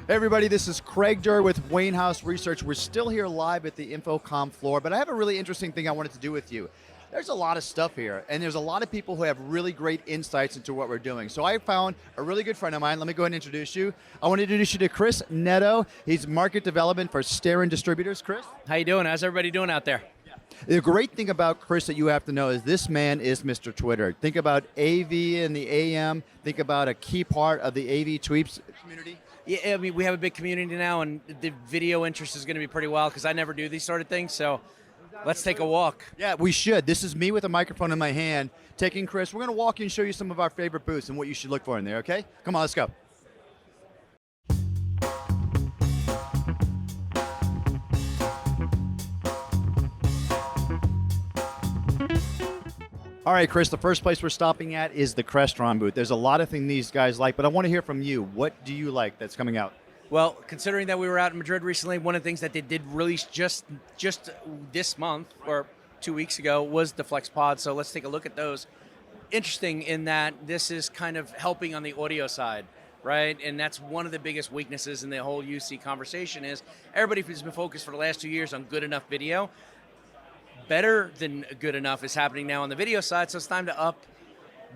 Hey everybody, this is Craig Durr with Wayne House Research. We're still here live at the InfoComm floor, but I have a really interesting thing I wanted to do with you. There's a lot of stuff here, and there's a lot of people who have really great insights into what we're doing. So I found a really good friend of mine. Let me go ahead and introduce you. I want to introduce you to Chris Neto. He's market development for Starin Distributors. Chris? How you doing? How's everybody doing out there? The great thing about Chris that you have to know is this man is Mr. Twitter. Think about AV and the AM. Think about a key part of the AV tweets community. Yeah, I mean, we have a big community now, and the video interest is going to be pretty wild because I never do these sort of things, so let's take a walk. Yeah, we should. This is me with a microphone in my hand, taking Chris. We're going to walk you and show you some of our favorite booths and what you should look for in there, okay? Come on, let's go. All right, Chris, the first place we're stopping at is the Crestron booth. There's a lot of things these guys like, but I want to hear from you. What do you like that's coming out? Well, considering that we were out in Madrid recently, one of the things that they did release just this month or 2 weeks ago was the Flex Pod, so let's take a look at those. Interesting in that this is kind of helping on the audio side, right? And that's one of the biggest weaknesses in the whole UC conversation is everybody has been focused for the last 2 years on good enough video. Better than good enough is happening now on the video side, so it's time to up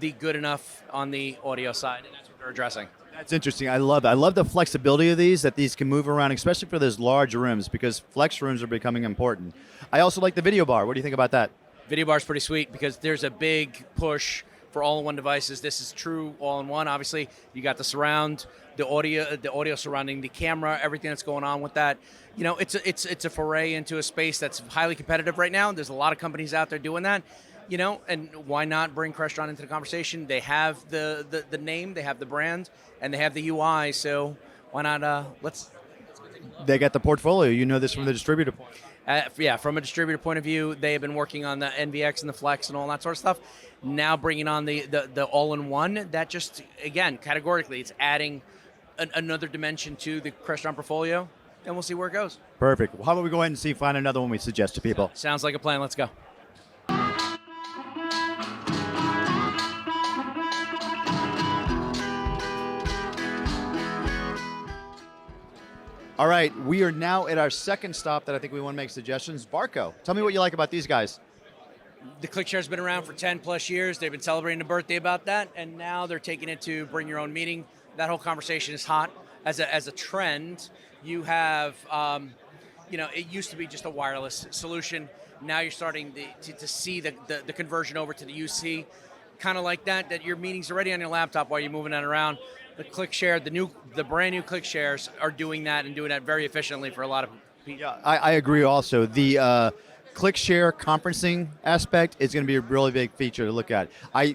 the good enough on the audio side, and that's what they're addressing. That's interesting. I love it. I love the flexibility of these, that these can move around, especially for those large rooms, because flex rooms are becoming important. I also like the video bar. What do you think about that? Video bar is pretty sweet because there's a big push for all-in-one devices. This is true all-in-one. Obviously, you got the surround, the audio surrounding the camera, everything that's going on with that. You know, it's a foray into a space that's highly competitive right now. There's a lot of companies out there doing that. You know, and why not bring Crestron into the conversation? They have the name, they have the brand, and they have the UI. So why not? Let's They got the portfolio. You know this from the distributor point. Yeah, from a distributor point of view, they have been working on the NVX and the Flex and all that sort of stuff. Now bringing on the all-in-one, that just, again, categorically, it's adding another dimension to the Crestron portfolio, and we'll see where it goes. Perfect. How about we go ahead and find another one we suggest to people? Sounds like a plan. Let's go. All right, we are now at our second stop that I think we want to make suggestions. Barco, tell me what you like about these guys. The ClickShare's been around for 10 plus years. They've been celebrating a birthday about that, and now they're taking it to bring your own meeting. That whole conversation is hot. As a trend, you have, it used to be just a wireless solution. Now you're starting to see the conversion over to the UC, kind of like that your meeting's already on your laptop while you're moving that around. The ClickShare, the brand new ClickShares are doing that and doing that very efficiently for a lot of people. Yeah, I agree also. The ClickShare conferencing aspect is going to be a really big feature to look at.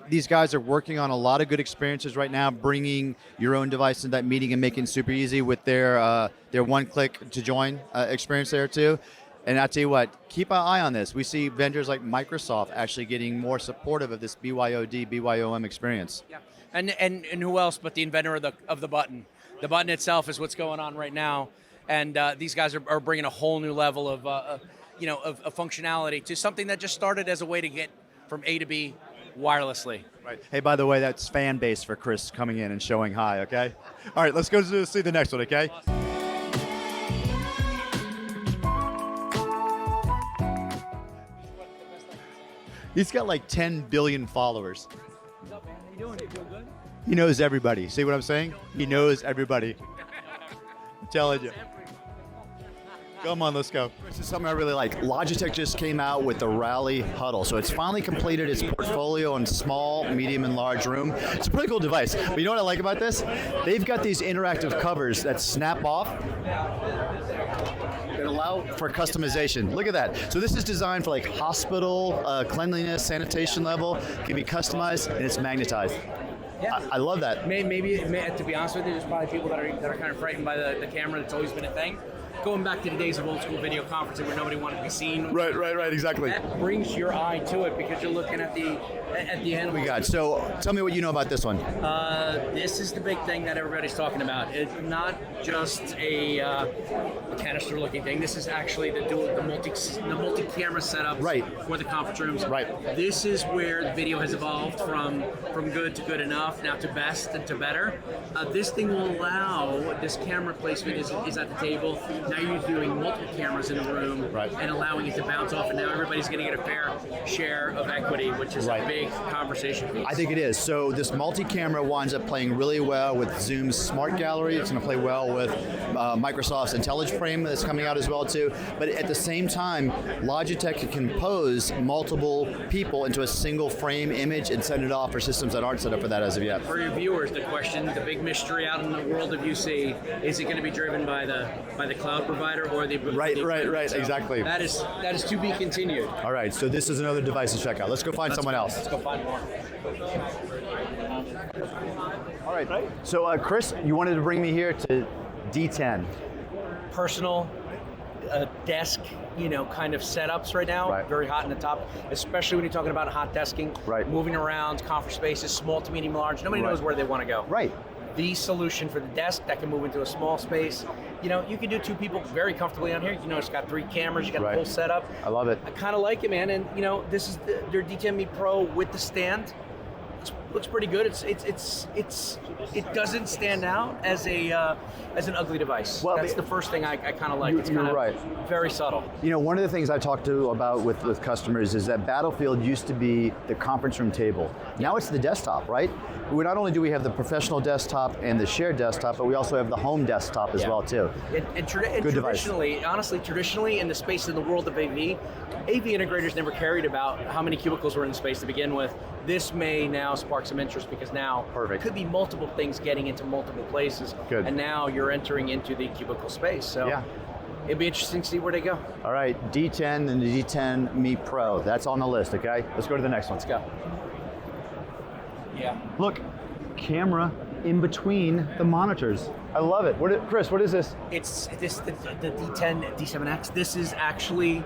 These guys are working on a lot of good experiences right now, bringing your own device into that meeting and making it super easy with their one-click to join experience there too. And I tell you what, keep an eye on this. We see vendors like Microsoft actually getting more supportive of this BYOD, BYOM experience. Yeah. And who else but the inventor of the button? The button itself is what's going on right now, and these guys are bringing a whole new level of functionality to something that just started as a way to get from A to B wirelessly. Right. Hey, by the way, that's fan base for Chris coming in and showing hi. Okay. All right, let's go see the next one. Okay. Awesome. He's got like 10 billion followers. What's up, man? How you doing? You feel good? He knows everybody. See what I'm saying? He knows everybody. I'm telling you. Come on, let's go. This is something I really like. Logitech just came out with the Rally Huddle. So it's finally completed its portfolio in small, medium, and large room. It's a pretty cool device. But you know what I like about this? They've got these interactive covers that snap off that allow for customization. Look at that. So this is designed for like hospital cleanliness, sanitation level. It can be customized and it's magnetized. Yeah. I love that. Maybe to be honest with you, there's probably people that are kind of frightened by the camera. That's always been a thing. going back to the days of old school video conferencing where nobody wanted to be seen. Right, exactly. That brings your eye to it because you're looking at the animal. We got. So tell me what you know about this one. This is the big thing that everybody's talking about. It's not just a canister-looking thing. This is actually the multi-camera setup for the conference rooms. Right. This is where the video has evolved from good to good enough, now to best and to better. This thing will allow, this camera placement is at the table. Now you're doing multiple cameras in the room and allowing it to bounce off, and now everybody's going to get a fair share of equity, which is a big conversation piece. I think it is. So this multi-camera winds up playing really well with Zoom's Smart Gallery. It's going to play well with Microsoft's IntelliFrame that's coming out as well too. But at the same time, Logitech can compose multiple people into a single frame image and send it off for systems that aren't set up for that as of yet. For your viewers, the question, the big mystery out in the world of UC, is it going to be driven by the cloud provider or the Right, so exactly. That is to be continued. All right, so this is another device to check out. Let's go find someone else. Let's go find more. All right. So Chris, you wanted to bring me here to D10. Personal desk, kind of setups right now. Right. Very hot in the top, especially when you're talking about hot desking. Right. Moving around, conference spaces, small to medium, large. Nobody knows where they want to go. Right. The solution for the desk that can move into a small space. You can do two people very comfortably on here. It's got 3 cameras. You got the whole setup. I love it. I kind of like it, man. And this is their D10 Me Pro with the stand. Looks pretty good. It doesn't stand out as an ugly device. Well, that's the first thing I kind of like. It's kind of very subtle. One of the things I talked about with customers is that Battlefield used to be the conference room table. Now it's the desktop, right? Not only do we have the professional desktop and the shared desktop, but we also have the home desktop as well too. And traditionally, honestly, in the space in the world of AV integrators never cared about how many cubicles were in the space to begin with. This may now spark some interest because now it could be multiple things getting into multiple places. Good. And now you're entering into the cubicle space. So it'd be interesting to see where they go. All right, D10 and the D10 Me Pro. That's on the list, okay? Let's go to the next one. Let's go. Yeah. Look, camera in between the monitors. I love it. Chris, what is this? It's the D10 D7X. This is actually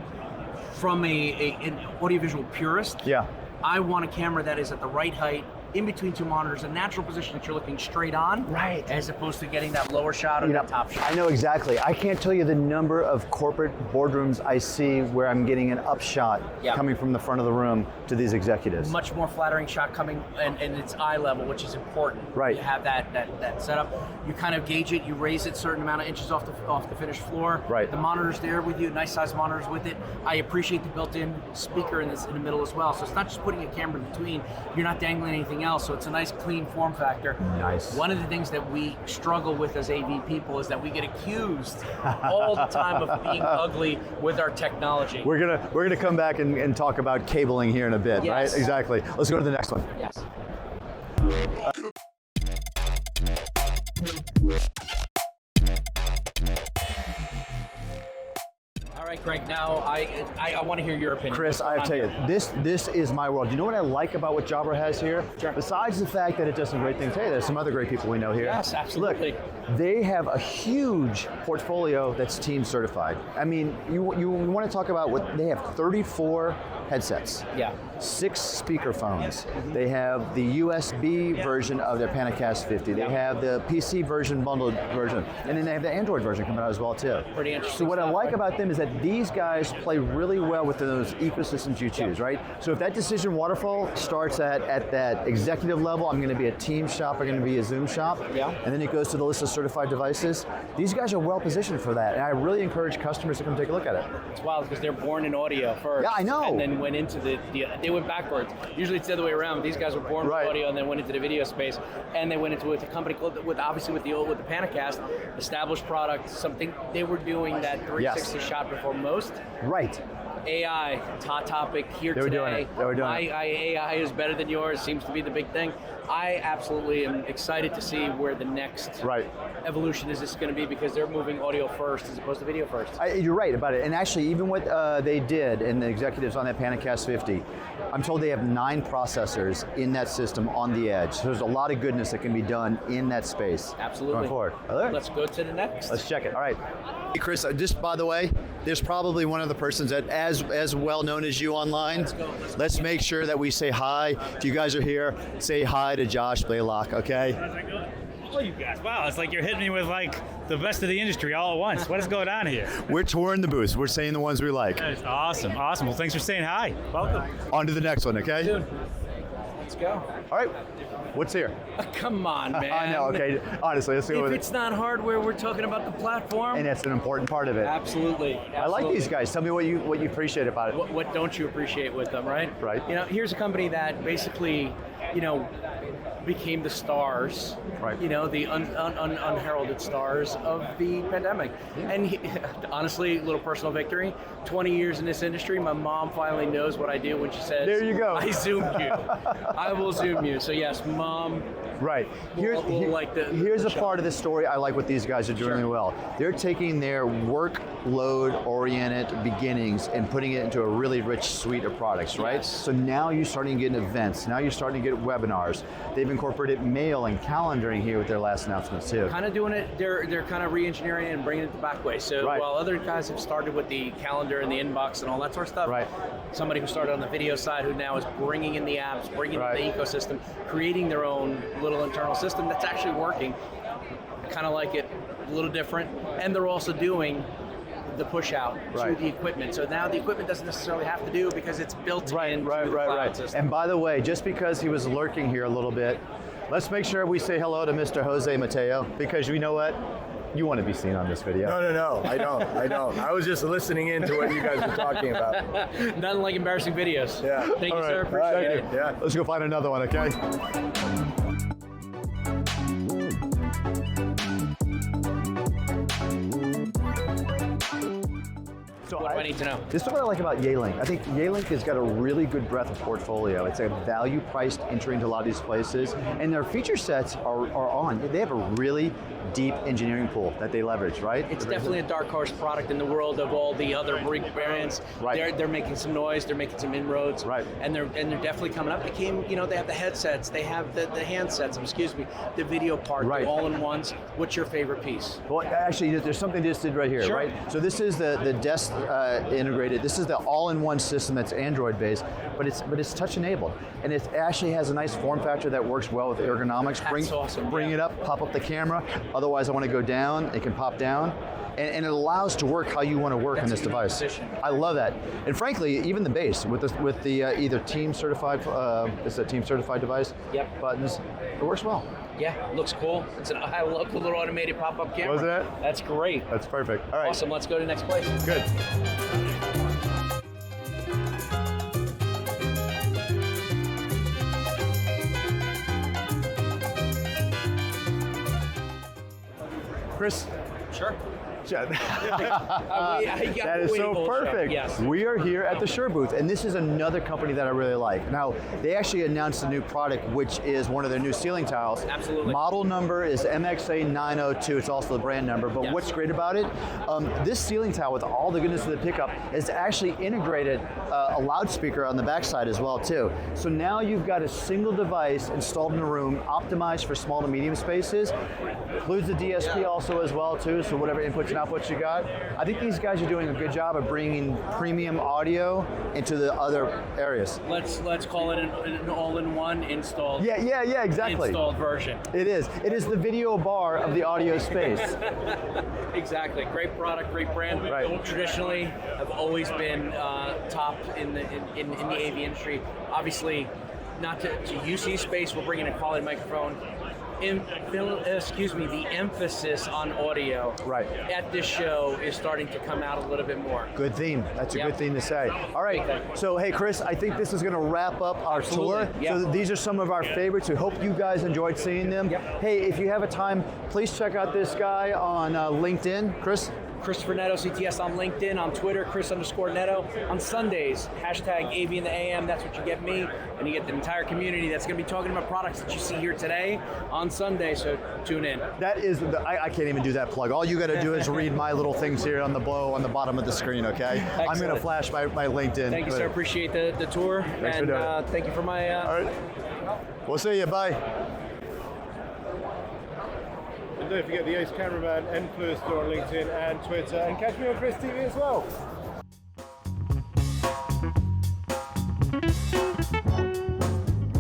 from an audiovisual purist. Yeah. I want a camera that is at the right height, in between 2 monitors, a natural position that you're looking straight on, as opposed to getting that lower shot or that top shot. I know exactly. I can't tell you the number of corporate boardrooms I see where I'm getting an upshot coming from the front of the room to these executives. Much more flattering shot coming, and it's eye level, which is important. Right. You have that setup. You kind of gauge it. You raise it a certain amount of inches off the finished floor. Right. The monitor's there with you. Nice size monitors with it. I appreciate the built-in speaker in the middle as well. So it's not just putting a camera in between. You're not dangling anything else. So it's a nice clean form factor. Nice. One of the things that we struggle with as AV people is that we get accused all the time of being ugly with our technology. We're gonna come back and talk about cabling here in a bit, right? Exactly. Let's go to the next one. Yes. All right, Greg, now I want to hear your opinion. Chris, I tell you, this is my world. You know what I like about what Jabra has here? Sure. Besides the fact that it does some great things, hey, there's some other great people we know here. Yes, absolutely. Look, they have a huge portfolio that's team certified. I mean, you want to talk about what they have 34 headsets. Yeah. 6 speakerphones. They have the USB version of their Panacast 50. They have the PC version, bundled version, and then they have the Android version coming out as well too. Pretty interesting. So what I like about them is that these guys play really well within those ecosystems you choose, right? So if that decision waterfall starts at that executive level, I'm going to be a team shop, I'm going to be a Zoom shop, and then it goes to the list of certified devices. These guys are well positioned for that, and I really encourage customers to come take a look at it. It's wild because they're born in audio first. Yeah, I know. And then went into they went backwards. Usually it's the other way around. These guys were born with audio and then went into the video space, and they went into a company called with the Panacast, established product, something they were doing that 360 shot before most. Right. AI, hot topic here They were today. doing it. They were doing My it. AI is better than yours seems to be the big thing. I absolutely am excited to see where the next Right. evolution is this going to be, because they're moving audio first as opposed to video first. You're right about it. And actually, even what they did, and the executives on that Panicast 50, I'm told they have 9 processors in that system on the edge. So there's a lot of goodness that can be done in that space. Absolutely. Going forward. All right. Let's go to the next. Let's check it. All right. Hey, Chris, just by the way, there's probably one of the persons that as well known as you online. Let's make sure that we say hi. If you guys are here, say hi to Josh Blalock, okay? How's that going? Oh, you guys! Wow, it's like you're hitting me with like the best of the industry all at once. What is going on here? We're touring the booths. We're saying the ones we like. That is awesome, awesome. Well, thanks for saying hi. Welcome. On to the next one, okay? Dude, let's go. All right. What's here? Come on, man. I know, okay. Honestly, let's go If with it's it. not hardware, we're talking about the platform. And that's an important part of it. Absolutely. I like these guys. Tell me what you appreciate about it. What don't you appreciate with them, right? Right. You know, here's a company that basically, you know, became the stars, Right. you know, the unheralded stars of the pandemic. And honestly, a little personal victory, 20 years in this industry, my mom finally knows what I do when she says, There you go. I zoomed you. I will zoom you. So yes, mom. Right. Here's the a part of the story I like what these guys are doing really well. They're taking their workload-oriented beginnings and putting it into a really rich suite of products, right? Yes. So now you're starting to get events. Now you're starting to get webinars. They've incorporated mail and calendaring here with their last announcements too. Kind of doing it, they're kind of re-engineering it and bringing it the back way. So Right. while other guys have started with the calendar and the inbox and all that sort of stuff, Right. somebody who started on the video side who now is bringing in the apps, bringing Right. in the ecosystem, creating their own little internal system that's actually working. I kind of like it, a little different. And they're also doing the push out to Right. the equipment. So now the equipment doesn't necessarily have to do it because it's built into the cloud system. And by the way, just because he was lurking here a little bit, let's make sure we say hello to Mr. Jose Mateo, because you know what? You want to be seen on this video. No, I don't. I was just listening in to what you guys were talking about. Nothing like embarrassing videos. Yeah. Thank you, All sir. right. Appreciate it. Yeah. Let's go find another one, okay? So What do I need to know? This is what I like about Yealink. I think Yealink has got a really good breadth of portfolio. It's a value-priced entry into a lot of these places, and their feature sets are on. They have a really deep engineering pool that they leverage, right? It's definitely a dark horse product in the world of all the other big brands. Right. They're making some noise. They're making some inroads. Right. And they're definitely coming up. They came. You know, they have the headsets. They have the handsets. Excuse me. The video part. Right. The all-in-ones. What's your favorite piece? Well, actually, there's something they just did right here, Sure. right? So this is the desk integrated. This is the all-in-one system that's Android-based, but it's touch-enabled, and it actually has a nice form factor that works well with ergonomics. That's awesome, Bring yeah. it up, pop up the camera. Otherwise, I want to go down. It can pop down. And it allows to work how you want to work in this a unique device. position. I love that. And frankly, even the base with the either team certified, it's a team certified device. Yep. Buttons, it works well. Yeah, looks cool. I love the little automated pop-up camera. Was that? That's great. That's perfect. All right. Awesome. Let's go to the next place. Good. Chris, Sure. That That is so perfect. Yes. We are here at the Shure booth, and this is another company that I really like. Now, they actually announced a new product, which is one of their new ceiling tiles. Absolutely. Model number is MXA902. It's also the brand number. But Yes. what's great about it? This ceiling tile, with all the goodness of the pickup, is actually integrated a loudspeaker on the backside as well too. So now you've got a single device installed in the room, optimized for small to medium spaces. Includes the DSP also as well too. So whatever inputs and outputs you got. I think these guys are doing a good job of bringing premium audio into the other areas. Let's call it an all-in-one installed. Yeah, exactly. Installed version. It is. It is the video bar of the audio space. Exactly. Great product, great brand. Right. Traditionally, have always been top in the AV industry. Obviously, not to UC space, we're bringing a quality microphone. The emphasis on audio Right. at this show is starting to come out a little bit more. Good theme. That's a Yep. good thing to say. All right. So, hey, Chris, I think this is going to wrap up our Absolutely. tour. Yep. So these are some of our favorites. We hope you guys enjoyed seeing them. Yep. Hey, if you have a time, please check out this guy on LinkedIn. Chris? Christopher Neto CTS on LinkedIn, on Twitter, Chris_Neto. On Sundays, hashtag AV in the AM. That's what you get me, and you get the entire community that's going to be talking about products that you see here today on Sunday. So tune in. That is, I can't even do that plug. All you got to do is read my little things here on the bottom of the screen. Okay, Excellent. I'm going to flash my LinkedIn. Thank you, sir. Appreciate the tour, Thanks for and doing it. thank you for my. All right, we'll see you. Bye. And don't forget the Ace Cameraman and Fluester on LinkedIn and Twitter, and catch me on Chris TV as well.